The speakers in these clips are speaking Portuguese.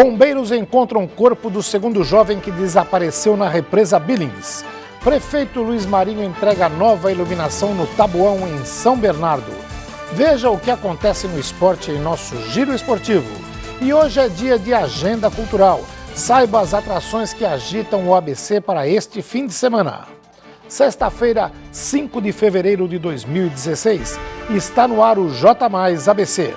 Bombeiros encontram o corpo do segundo jovem que desapareceu na represa Billings. Prefeito Luiz Marinho entrega nova iluminação no Taboão, em São Bernardo. Veja o que acontece no esporte em nosso Giro Esportivo. E hoje é dia de agenda cultural. Saiba as atrações que agitam o ABC para este fim de semana. Sexta-feira, 5 de fevereiro de 2016, está no ar o J+ ABC.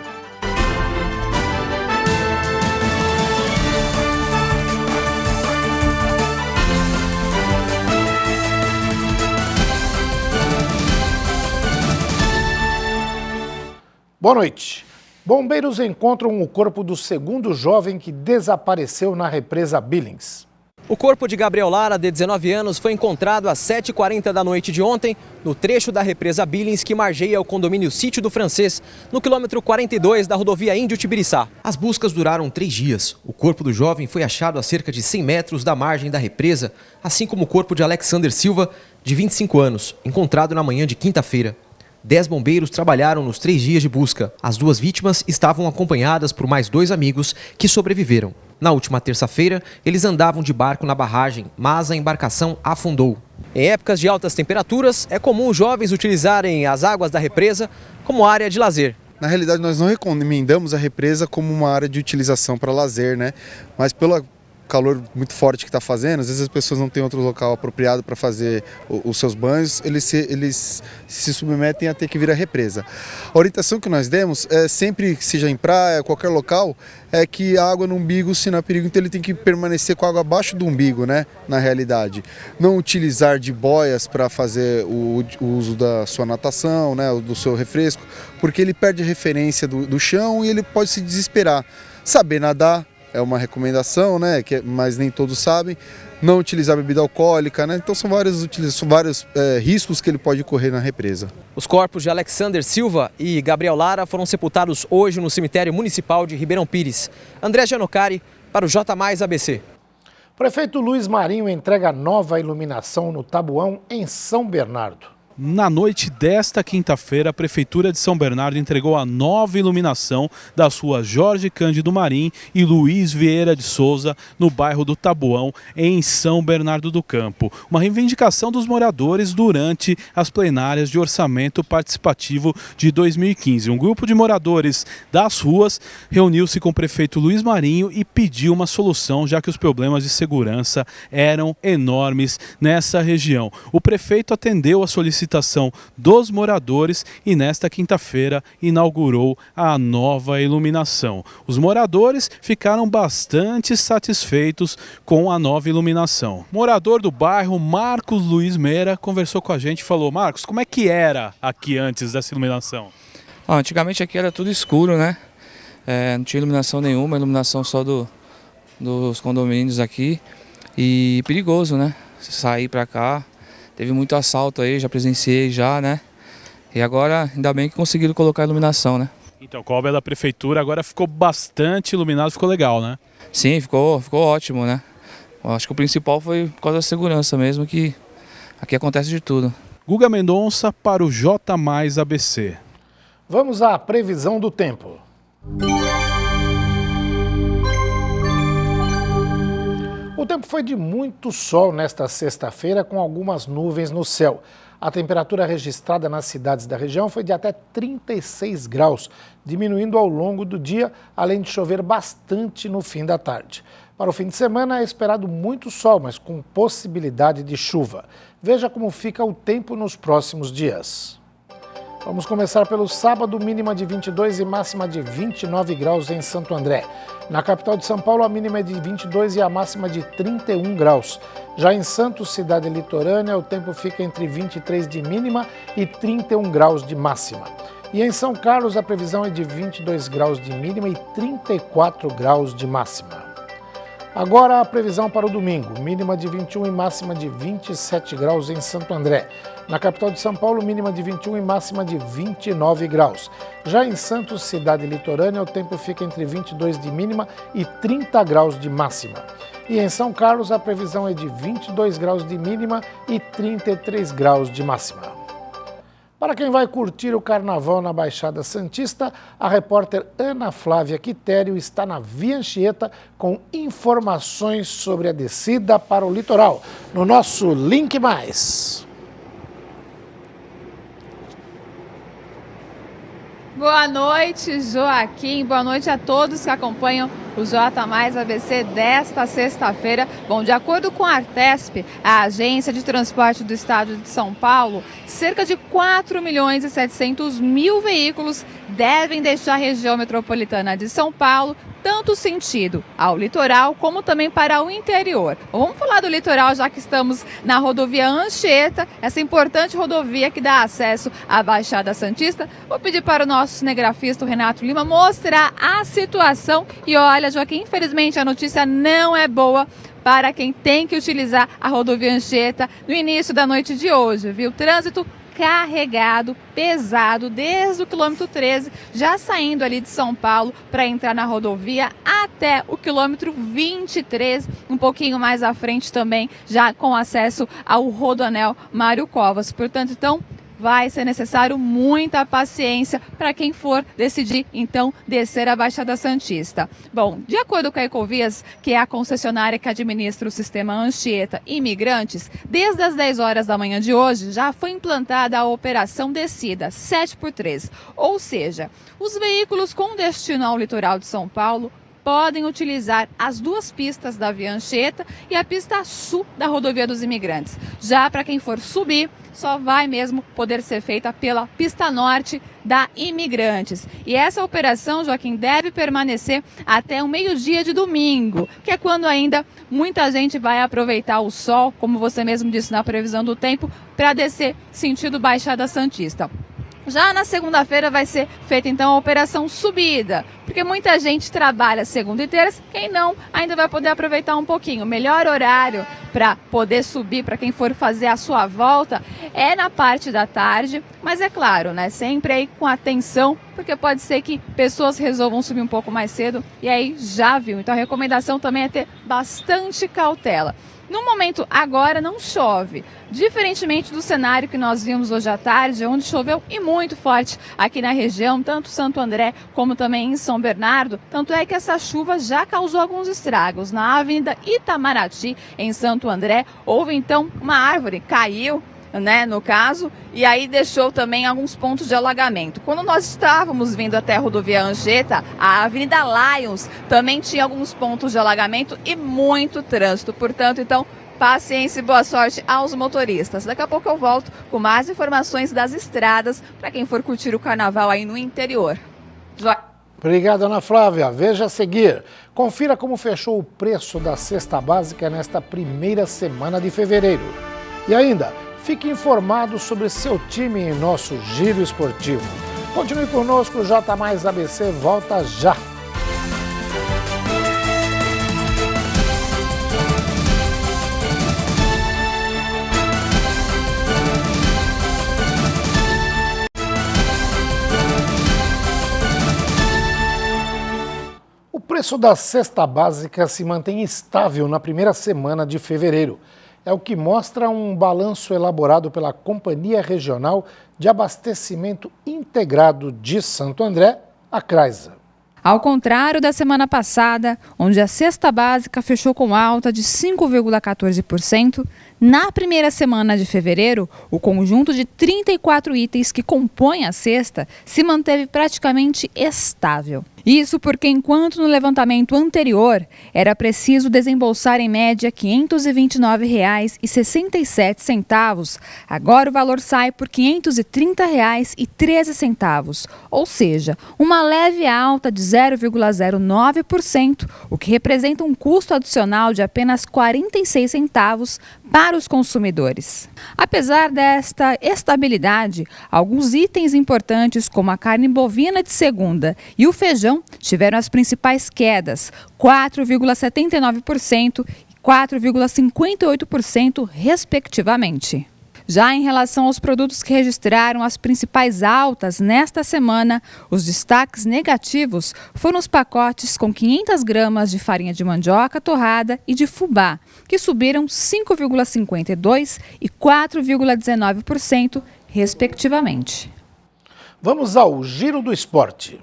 Boa noite. Bombeiros encontram o corpo do segundo jovem que desapareceu na represa Billings. O corpo de Gabriel Lara, de 19 anos, foi encontrado às 7h40 da noite de ontem, no trecho da represa Billings que margeia o condomínio Sítio do Francês, no quilômetro 42 da rodovia Índio-Tibiriçá. As buscas duraram 3 dias. O corpo do jovem foi achado a cerca de 100 metros da margem da represa, assim como o corpo de Alexander Silva, de 25 anos, encontrado na manhã de quinta-feira. 10 bombeiros trabalharam nos 3 dias de busca. As 2 vítimas estavam acompanhadas por mais 2 amigos que sobreviveram. Na última terça-feira, eles andavam de barco na barragem, mas a embarcação afundou. Em épocas de altas temperaturas, é comum os jovens utilizarem as águas da represa como área de lazer. Na realidade, nós não recomendamos a represa como uma área de utilização para lazer, né? Mas pelo calor muito forte que está fazendo, às vezes as pessoas não têm outro local apropriado para fazer os seus banhos, eles se submetem a ter que vir à represa. A orientação que nós demos, sempre que seja em praia, qualquer local, é que a água no umbigo, se não há perigo, então ele tem que permanecer com a água abaixo do umbigo, né, na realidade. Não utilizar de boias para fazer o uso da sua natação, né, do seu refresco, porque ele perde a referência do chão e ele pode se desesperar. Saber nadar é uma recomendação, né, mas nem todos sabem. Não utilizar bebida alcoólica, né? Então são vários riscos que ele pode correr na represa. Os corpos de Alexander Silva e Gabriel Lara foram sepultados hoje no cemitério municipal de Ribeirão Pires. André Gianocari para o J+ ABC. Prefeito Luiz Marinho entrega nova iluminação no Taboão, em São Bernardo. Na noite desta quinta-feira, a Prefeitura de São Bernardo entregou a nova iluminação das ruas Jorge Cândido Marim e Luiz Vieira de Souza, no bairro do Taboão, em São Bernardo do Campo. Uma reivindicação dos moradores durante as plenárias de orçamento participativo de 2015. Um grupo de moradores das ruas reuniu-se com o prefeito Luiz Marinho e pediu uma solução, já que os problemas de segurança eram enormes nessa região. O prefeito atendeu a solicitação dos moradores e nesta quinta-feira inaugurou a nova iluminação. Os moradores ficaram bastante satisfeitos com a nova iluminação. Morador do bairro, Marcos Luiz Meira, conversou com a gente e falou: Marcos, como é que era aqui antes dessa iluminação? Antigamente aqui era tudo escuro, né? Não tinha iluminação nenhuma, iluminação só dos condomínios aqui. E perigoso, né? Sair pra cá. Teve muito assalto aí, já presenciei já, né? E agora, ainda bem que conseguiram colocar a iluminação, né? Então, com a obra da prefeitura, agora ficou bastante iluminado, ficou legal, né? Sim, ficou ótimo, né? Eu acho que o principal foi por causa da segurança mesmo, que aqui acontece de tudo. Guga Mendonça para o J+ ABC. Vamos à previsão do tempo. O tempo foi de muito sol nesta sexta-feira, com algumas nuvens no céu. A temperatura registrada nas cidades da região foi de até 36 graus, diminuindo ao longo do dia, além de chover bastante no fim da tarde. Para o fim de semana é esperado muito sol, mas com possibilidade de chuva. Veja como fica o tempo nos próximos dias. Vamos começar pelo sábado, mínima de 22 e máxima de 29 graus em Santo André. Na capital de São Paulo, a mínima é de 22 e a máxima de 31 graus. Já em Santos, cidade litorânea, o tempo fica entre 23 de mínima e 31 graus de máxima. E em São Carlos, a previsão é de 22 graus de mínima e 34 graus de máxima. Agora a previsão para o domingo, mínima de 21 e máxima de 27 graus em Santo André. Na capital de São Paulo, mínima de 21 e máxima de 29 graus. Já em Santos, cidade litorânea, o tempo fica entre 22 de mínima e 30 graus de máxima. E em São Carlos, a previsão é de 22 graus de mínima e 33 graus de máxima. Para quem vai curtir o carnaval na Baixada Santista, a repórter Ana Flávia Quitério está na Via Anchieta com informações sobre a descida para o litoral. No nosso Link Mais. Boa noite, Joaquim. Boa noite a todos que acompanham o J Mais ABC desta sexta-feira. Bom, de acordo com a Artesp, a Agência de Transporte do Estado de São Paulo, cerca de 4.700.000 veículos devem deixar a região metropolitana de São Paulo, tanto sentido ao litoral como também para o interior. Vamos falar do litoral, já que estamos na rodovia Anchieta, essa importante rodovia que dá acesso à Baixada Santista. Vou pedir para o nosso cinegrafista, o Renato Lima, mostrar a situação. E olha, Joaquim, infelizmente a notícia não é boa para quem tem que utilizar a rodovia Anchieta no início da noite de hoje, viu? Trânsito carregado, pesado, desde o quilômetro 13, já saindo ali de São Paulo para entrar na rodovia até o quilômetro 23, um pouquinho mais à frente também, já com acesso ao Rodoanel Mário Covas. Portanto, então, vai ser necessário muita paciência para quem for decidir, então, descer a Baixada Santista. Bom, de acordo com a Ecovias, que é a concessionária que administra o sistema Anchieta Imigrantes, desde as 10 horas da manhã de hoje já foi implantada a operação descida 7x3, ou seja, os veículos com destino ao litoral de São Paulo podem utilizar as duas pistas da Via Anchieta e a pista sul da Rodovia dos Imigrantes. Já para quem for subir, só vai mesmo poder ser feita pela pista norte da Imigrantes. E essa operação, Joaquim, deve permanecer até o meio-dia de domingo, que é quando ainda muita gente vai aproveitar o sol, como você mesmo disse na previsão do tempo, para descer sentido Baixada Santista. Já na segunda-feira vai ser feita então a operação subida, porque muita gente trabalha segunda e terça, quem não ainda vai poder aproveitar um pouquinho. O melhor horário para poder subir, para quem for fazer a sua volta, é na parte da tarde, mas é claro, né, sempre aí com atenção, porque pode ser que pessoas resolvam subir um pouco mais cedo e aí já viu. Então a recomendação também é ter bastante cautela. No momento agora não chove, diferentemente do cenário que nós vimos hoje à tarde, onde choveu e muito forte aqui na região, tanto Santo André como também em São Bernardo. Tanto é que essa chuva já causou alguns estragos. Na Avenida Itamaraty, em Santo André, houve então uma árvore, caiu, né, no caso, e aí deixou também alguns pontos de alagamento. Quando nós estávamos vindo até a rodovia Anchieta, a Avenida Lions também tinha alguns pontos de alagamento e muito trânsito. Portanto, então, paciência e boa sorte aos motoristas. Daqui a pouco eu volto com mais informações das estradas para quem for curtir o carnaval aí no interior. Obrigado, Ana Flávia. Veja a seguir. Confira como fechou o preço da cesta básica nesta primeira semana de fevereiro. E ainda, fique informado sobre seu time em nosso Giro Esportivo. Continue conosco, o J Mais ABC volta já. O preço da cesta básica se mantém estável na primeira semana de fevereiro. É o que mostra um balanço elaborado pela Companhia Regional de Abastecimento Integrado de Santo André, a CRAISA. Ao contrário da semana passada, onde a cesta básica fechou com alta de 5,14%, na primeira semana de fevereiro, o conjunto de 34 itens que compõem a cesta se manteve praticamente estável. Isso porque, enquanto no levantamento anterior era preciso desembolsar em média R$ 529,67, agora o valor sai por R$ 530,13, ou seja, uma leve alta de 0,09%, o que representa um custo adicional de apenas 46 centavos para os consumidores. Apesar desta estabilidade, alguns itens importantes como a carne bovina de segunda e o feijão tiveram as principais quedas, 4,79% e 4,58% respectivamente. Já em relação aos produtos que registraram as principais altas nesta semana, os destaques negativos foram os pacotes com 500 gramas de farinha de mandioca torrada e de fubá, que subiram 5,52% e 4,19%, respectivamente. Vamos ao Giro do Esporte.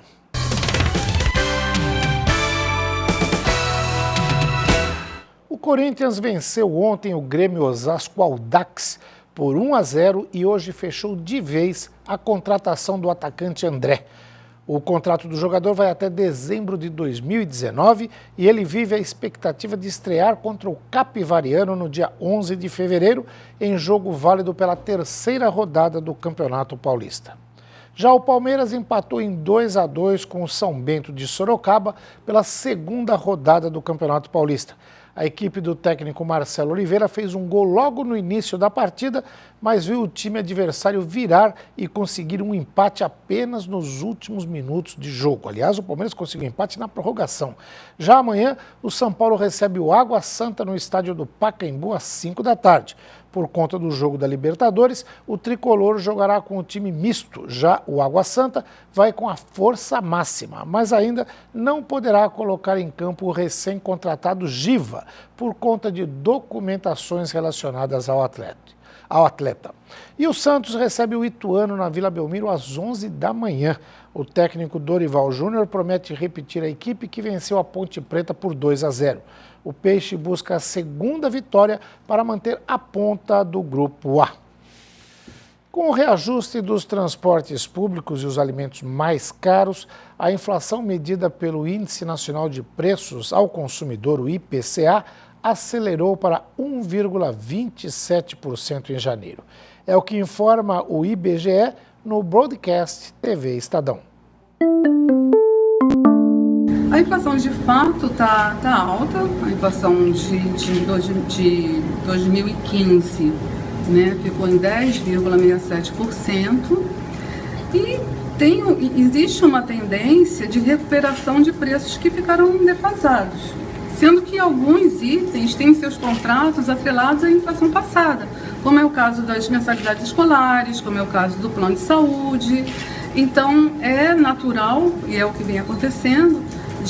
O Corinthians venceu ontem o Grêmio Osasco Audax por 1-0 e hoje fechou de vez a contratação do atacante André. O contrato do jogador vai até dezembro de 2019 e ele vive a expectativa de estrear contra o Capivariano no dia 11 de fevereiro, em jogo válido pela terceira rodada do Campeonato Paulista. Já o Palmeiras empatou em 2-2 com o São Bento de Sorocaba pela segunda rodada do Campeonato Paulista. A equipe do técnico Marcelo Oliveira fez um gol logo no início da partida, mas viu o time adversário virar e conseguir um empate apenas nos últimos minutos de jogo. Aliás, o Palmeiras conseguiu empate na prorrogação. Já amanhã, o São Paulo recebe o Água Santa no estádio do Pacaembu às 5 da tarde. Por conta do jogo da Libertadores, o tricolor jogará com o time misto. Já o Água Santa vai com a força máxima, mas ainda não poderá colocar em campo o recém-contratado Giva, por conta de documentações relacionadas ao atleta. E o Santos recebe o Ituano na Vila Belmiro às 11 da manhã. O técnico Dorival Júnior promete repetir a equipe que venceu a Ponte Preta por 2-0. O Peixe busca a segunda vitória para manter a ponta do Grupo A. Com o reajuste dos transportes públicos e os alimentos mais caros, a inflação medida pelo Índice Nacional de Preços ao Consumidor, o IPCA, acelerou para 1,27% em janeiro. É o que informa o IBGE no Broadcast TV Estadão. A inflação de fato está alta, a inflação de 2015 ficou em 10,67% e existe uma tendência de recuperação de preços que ficaram defasados, sendo que alguns itens têm seus contratos atrelados à inflação passada, como é o caso das mensalidades escolares, como é o caso do plano de saúde. Então é natural, e é o que vem acontecendo,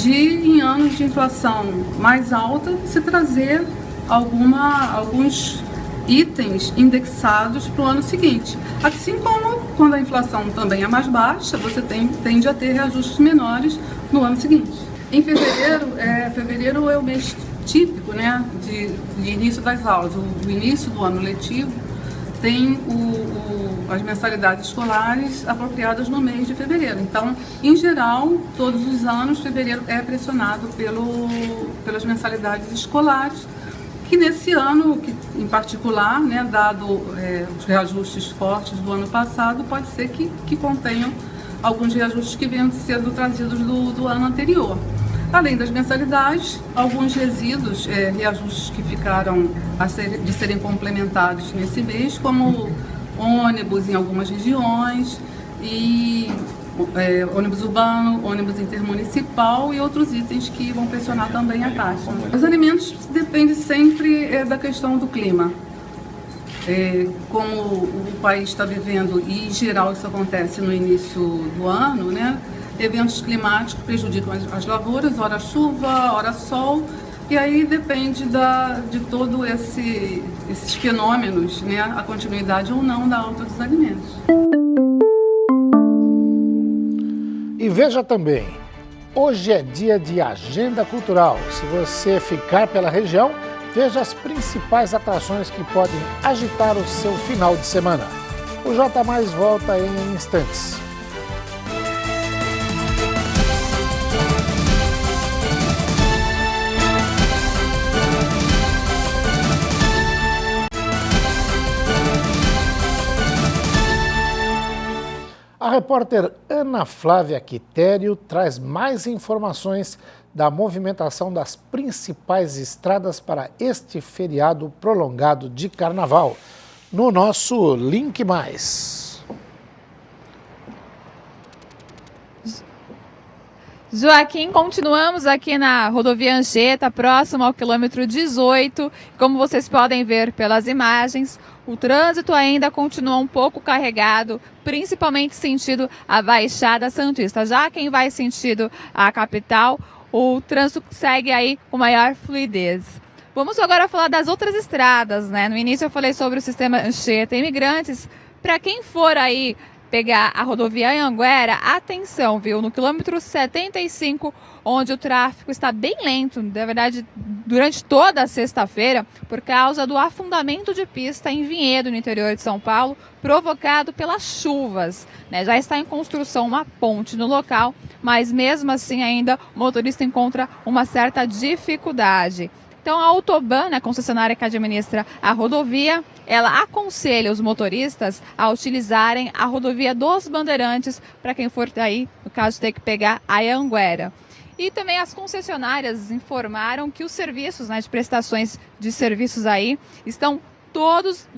em anos de inflação mais alta, se trazer alguns itens indexados para o ano seguinte. Assim como quando a inflação também é mais baixa, você tende a ter reajustes menores no ano seguinte. Em fevereiro é o mês típico, de início das aulas. O início do ano letivo tem as mensalidades escolares apropriadas no mês de fevereiro. Então, em geral, todos os anos, fevereiro é pressionado pelas mensalidades escolares, que nesse ano, em particular, dado os reajustes fortes do ano passado, pode ser que contenham alguns reajustes que venham sendo trazidos do ano anterior. Além das mensalidades, alguns resíduos, reajustes que ficaram de serem complementados nesse mês, como ônibus em algumas regiões, e ônibus urbano, ônibus intermunicipal e outros itens que vão pressionar também a taxa. Os alimentos dependem sempre da questão do clima. Como o país está vivendo, e em geral isso acontece no início do ano, eventos climáticos prejudicam as lavouras, ora chuva, ora sol, e aí depende de todos esses fenômenos, a continuidade ou não da alta dos alimentos. E veja também, hoje é dia de agenda cultural. Se você ficar pela região, veja as principais atrações que podem agitar o seu final de semana. O J+ volta em instantes. A repórter Ana Flávia Quitério traz mais informações da movimentação das principais estradas para este feriado prolongado de carnaval, no nosso Link Mais. Joaquim, continuamos aqui na rodovia Anchieta, próximo ao quilômetro 18. Como vocês podem ver pelas imagens, o trânsito ainda continua um pouco carregado, principalmente sentido a Baixada Santista. Já quem vai sentido a capital, o trânsito segue aí com maior fluidez. Vamos agora falar das outras estradas, No início eu falei sobre o sistema Anchieta. Imigrantes Para quem for aí pegar a rodovia Anhanguera, atenção, viu? No quilômetro 75, onde o tráfego está bem lento, na verdade, durante toda a sexta-feira, por causa do afundamento de pista em Vinhedo, no interior de São Paulo, provocado pelas chuvas, né? Já está em construção uma ponte no local, mas mesmo assim ainda o motorista encontra uma certa dificuldade. Então a Autoban, a concessionária que administra a rodovia, ela aconselha os motoristas a utilizarem a rodovia dos Bandeirantes para quem for aí, no caso, ter que pegar a Anhanguera. E também as concessionárias informaram que os serviços, né, de prestações de serviços aí estão todos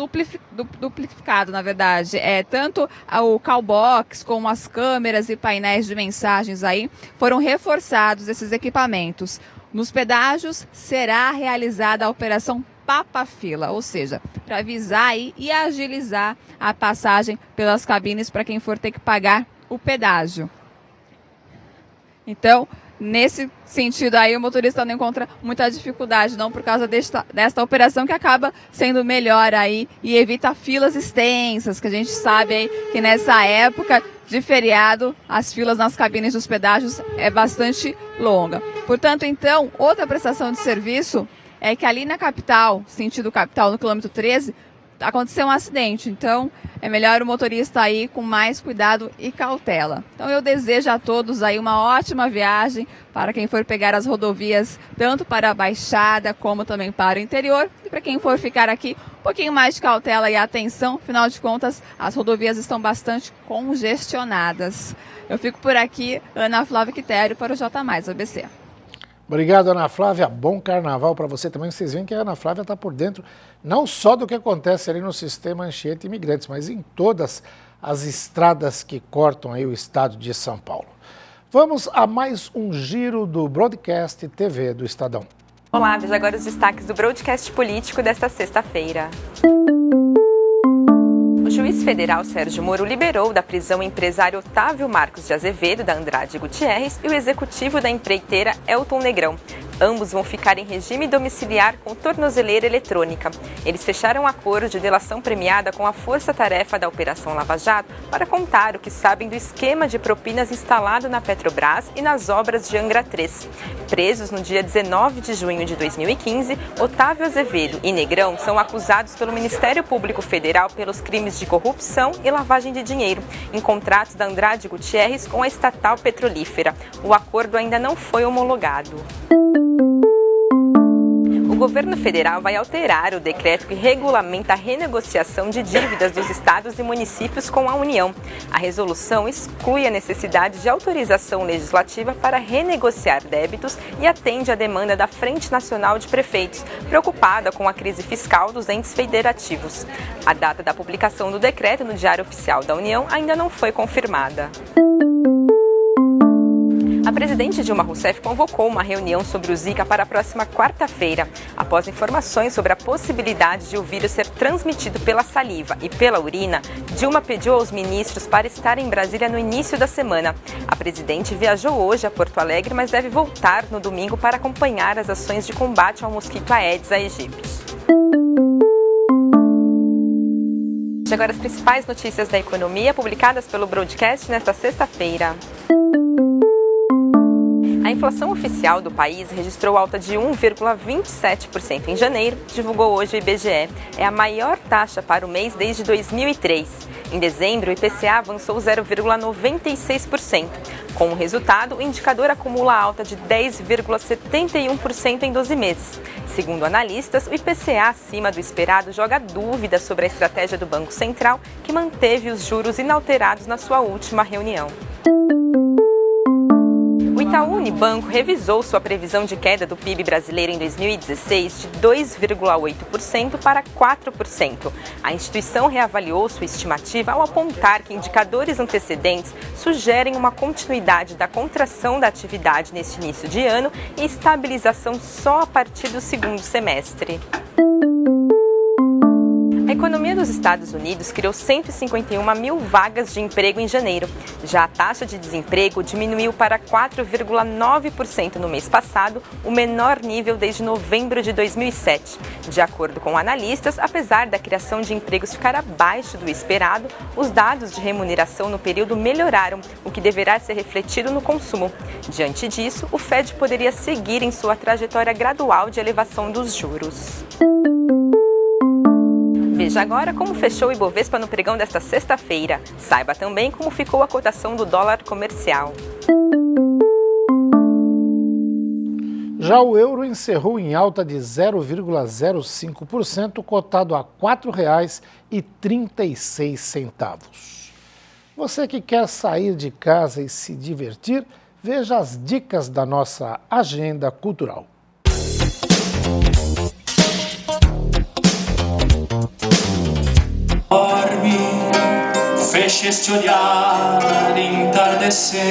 duplicados, na verdade. Tanto o callbox como as câmeras e painéis de mensagens aí foram reforçados esses equipamentos. Nos pedágios será realizada a operação Papa-Fila, ou seja, para avisar aí e agilizar a passagem pelas cabines para quem for ter que pagar o pedágio. Então, nesse sentido aí, o motorista não encontra muita dificuldade, não, por causa desta operação que acaba sendo melhor aí e evita filas extensas, que a gente sabe aí que nessa época de feriado, as filas nas cabines dos pedágios é bastante longa. Portanto, então, outra prestação de serviço é que ali na capital, sentido capital, no quilômetro 13, aconteceu um acidente. Então, é melhor o motorista aí com mais cuidado e cautela. Então, eu desejo a todos aí uma ótima viagem para quem for pegar as rodovias, tanto para a Baixada como também para o interior. E para quem for ficar aqui, um pouquinho mais de cautela e atenção. Afinal de contas, as rodovias estão bastante congestionadas. Eu fico por aqui, Ana Flávia Quitério, para o J+, ABC. Obrigado, Ana Flávia. Bom carnaval para você também. Vocês veem que a Ana Flávia está por dentro, não só do que acontece ali no sistema Anchieta Imigrantes, mas em todas as estradas que cortam aí o estado de São Paulo. Vamos a mais um giro do Broadcast TV do Estadão. Olá, veja agora os destaques do Broadcast Político desta sexta-feira. O juiz federal Sérgio Moro liberou da prisão o empresário Otávio Marcos de Azevedo, da Andrade Gutierrez, e o executivo da empreiteira Elton Negrão. Ambos vão ficar em regime domiciliar com tornozeleira eletrônica. Eles fecharam um acordo de delação premiada com a força-tarefa da Operação Lava Jato para contar o que sabem do esquema de propinas instalado na Petrobras e nas obras de Angra 3. Presos no dia 19 de junho de 2015, Otávio Azevedo e Negrão são acusados pelo Ministério Público Federal pelos crimes de corrupção e lavagem de dinheiro em contratos da Andrade Gutierrez com a estatal petrolífera. O acordo ainda não foi homologado. O governo federal vai alterar o decreto que regulamenta a renegociação de dívidas dos estados e municípios com a União. A resolução exclui a necessidade de autorização legislativa para renegociar débitos e atende à demanda da Frente Nacional de Prefeitos, preocupada com a crise fiscal dos entes federativos. A data da publicação do decreto no Diário Oficial da União ainda não foi confirmada. A presidente Dilma Rousseff convocou uma reunião sobre o Zika para a próxima quarta-feira. Após informações sobre a possibilidade de o vírus ser transmitido pela saliva e pela urina, Dilma pediu aos ministros para estar em Brasília no início da semana. A presidente viajou hoje a Porto Alegre, mas deve voltar no domingo para acompanhar as ações de combate ao mosquito Aedes aegypti. Agora as principais notícias da economia publicadas pelo Broadcast nesta sexta-feira. A inflação oficial do país registrou alta de 1,27% em janeiro, divulgou hoje o IBGE. É a maior taxa para o mês desde 2003. Em dezembro, o IPCA avançou 0,96%. Com o resultado, o indicador acumula alta de 10,71% em 12 meses. Segundo analistas, o IPCA acima do esperado joga dúvidas sobre a estratégia do Banco Central, que manteve os juros inalterados na sua última reunião. O Itaú Unibanco revisou sua previsão de queda do PIB brasileiro em 2016 de 2,8% para 4%. A instituição reavaliou sua estimativa ao apontar que indicadores antecedentes sugerem uma continuidade da contração da atividade neste início de ano e estabilização só a partir do segundo semestre. A economia dos Estados Unidos criou 151 mil vagas de emprego em janeiro. Já a taxa de desemprego diminuiu para 4,9% no mês passado, o menor nível desde novembro de 2007. De acordo com analistas, apesar da criação de empregos ficar abaixo do esperado, os dados de remuneração no período melhoraram, o que deverá ser refletido no consumo. Diante disso, o Fed poderia seguir em sua trajetória gradual de elevação dos juros. Veja agora como fechou o Ibovespa no pregão desta sexta-feira. Saiba também como ficou a cotação do dólar comercial. Já o euro encerrou em alta de 0,05%, cotado a R$ 4,36. Você que quer sair de casa e se divertir, veja as dicas da nossa agenda cultural. Dorme, feche este olhar entardecente.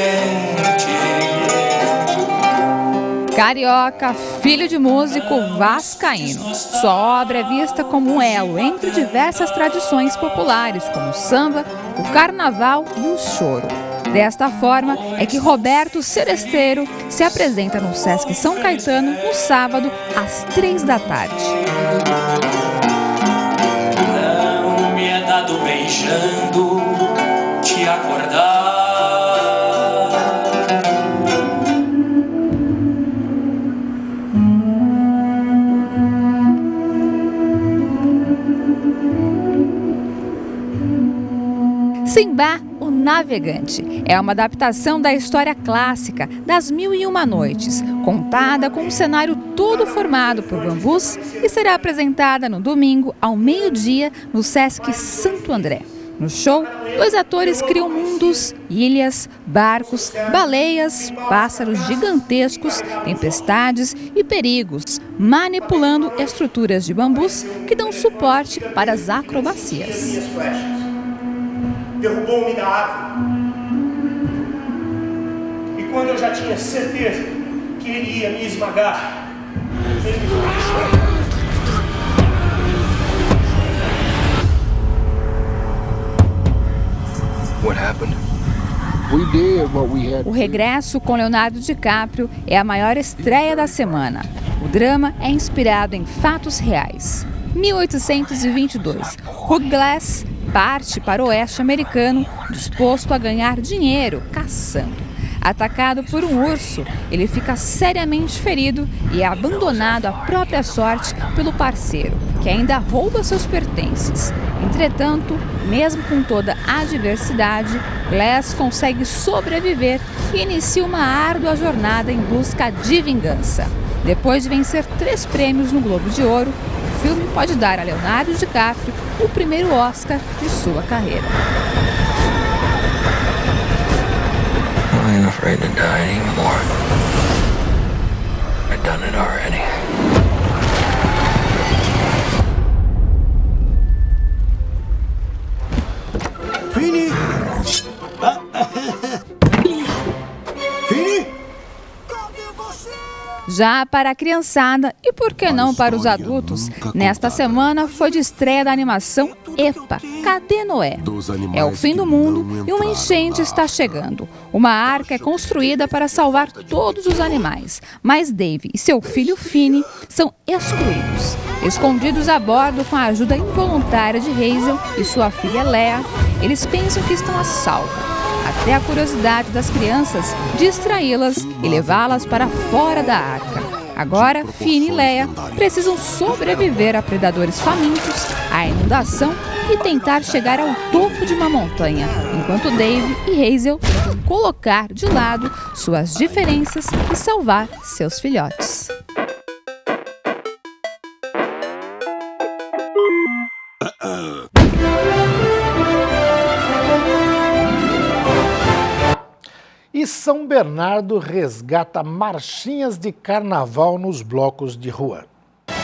Carioca, filho de músico vascaíno. Sua obra é vista como um elo entre diversas tradições populares, como o samba, o carnaval e o choro. Desta forma é que Roberto Seresteiro se apresenta no Sesc São Caetano no sábado, às 3 da tarde. Não me é dado beijando te acordar. Simbá, o Navegante, é uma adaptação da história clássica das Mil e Uma Noites, contada com um cenário todo formado por bambus e será apresentada no domingo ao meio-dia no Sesc Santo André. No show, 2 atores criam mundos, ilhas, barcos, baleias, pássaros gigantescos, tempestades e perigos, manipulando estruturas de bambus que dão suporte para as acrobacias. Derrubou-me da árvore. E quando eu já tinha certeza que ele ia me esmagar, ele me deixou. O Regresso com Leonardo DiCaprio é a maior estreia da semana. O drama é inspirado em fatos reais. 1822, Hugh Glass parte para o oeste americano, disposto a ganhar dinheiro caçando. Atacado por um urso, ele fica seriamente ferido e é abandonado à própria sorte pelo parceiro, que ainda rouba seus pertences. Entretanto, mesmo com toda a adversidade, Glass consegue sobreviver e inicia uma árdua jornada em busca de vingança. Depois de vencer 3 prêmios no Globo de Ouro, o filme pode dar a Leonardo DiCaprio o primeiro Oscar de sua carreira. I ain't afraid to die anymore. I've done it already. Fini! Fini! Já para a criançada e por que não para os adultos, nesta semana foi de estreia da animação Epa, Cadê Noé? É o fim do mundo e uma enchente está chegando. Uma arca é construída para salvar todos os animais, mas Dave e seu filho Fini são excluídos. Escondidos a bordo com a ajuda involuntária de Hazel e sua filha Lea, eles pensam que estão a salvo. Até a curiosidade das crianças distraí-las e levá-las para fora da arca. Agora, Fini e Lea precisam sobreviver a predadores famintos, à inundação e tentar chegar ao topo de uma montanha, enquanto Dave e Hazel tentam colocar de lado suas diferenças e salvar seus filhotes. E São Bernardo resgata marchinhas de carnaval nos blocos de rua.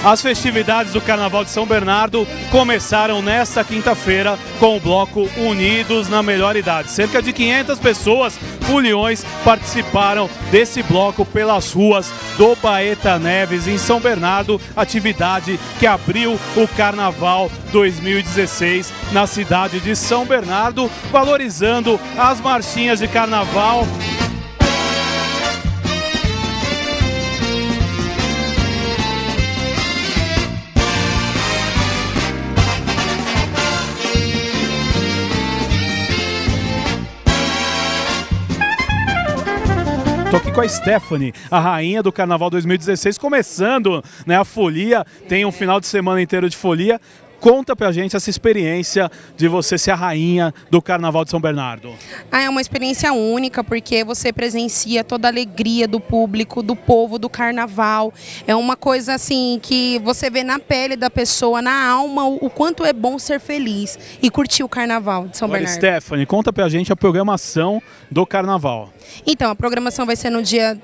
As festividades do Carnaval de São Bernardo começaram nesta quinta-feira com o bloco Unidos na Melhor Idade. Cerca de 500 pessoas, foliões, participaram desse bloco pelas ruas do Baeta Neves, em São Bernardo, atividade que abriu o Carnaval 2016 na cidade de São Bernardo, valorizando as marchinhas de Carnaval. Estou aqui com a Stephanie, a rainha do Carnaval 2016, começando, né, a folia, tem um final de semana inteiro de folia. Conta pra gente essa experiência de você ser a rainha do Carnaval de São Bernardo. É uma experiência única, porque você presencia toda a alegria do público, do povo, do Carnaval. É uma coisa assim que você vê na pele da pessoa, na alma, o quanto é bom ser feliz e curtir o Carnaval de São Bernardo. Stephanie, conta pra gente a programação do Carnaval. Então, a programação vai ser no dia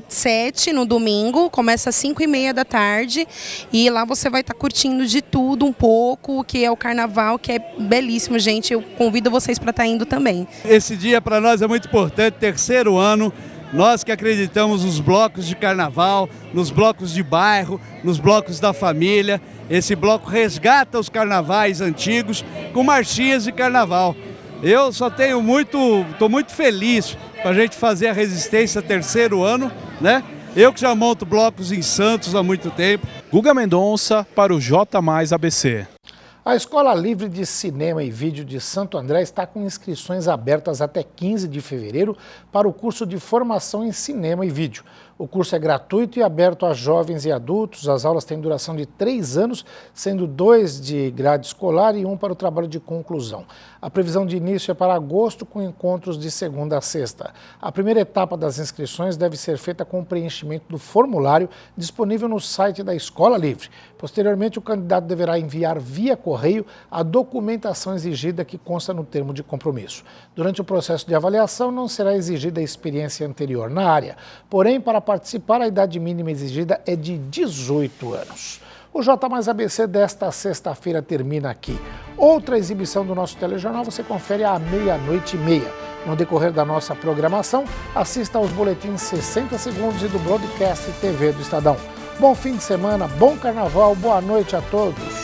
7, no domingo, começa às 5h30 da tarde, e lá você vai estar curtindo de tudo um pouco, que é o Carnaval, que é belíssimo, gente. Eu convido vocês para estar indo também. Esse dia para nós é muito importante, terceiro ano, nós que acreditamos nos blocos de Carnaval, nos blocos de bairro, nos blocos da família. Esse bloco resgata os carnavais antigos com marchinhas de Carnaval. Eu só tenho estou muito feliz para a gente fazer a Resistência terceiro ano, né? Eu que já monto blocos em Santos há muito tempo. Guga Mendonça para o J+ ABC. A Escola Livre de Cinema e Vídeo de Santo André está com inscrições abertas até 15 de fevereiro para o curso de formação em cinema e vídeo. O curso é gratuito e aberto a jovens e adultos. As aulas têm duração de 3 anos, sendo 2 de grade escolar e 1 para o trabalho de conclusão. A previsão de início é para agosto, com encontros de segunda a sexta. A primeira etapa das inscrições deve ser feita com o preenchimento do formulário disponível no site da Escola Livre. Posteriormente, o candidato deverá enviar via correio a documentação exigida que consta no termo de compromisso. Durante o processo de avaliação, não será exigida a experiência anterior na área. Porém, para participar, a idade mínima exigida é de 18 anos. O J+ ABC desta sexta-feira termina aqui. Outra exibição do nosso telejornal você confere à 00:30. No decorrer da nossa programação, assista aos boletins 60 segundos e do Broadcast TV do Estadão. Bom fim de semana, bom Carnaval, boa noite a todos.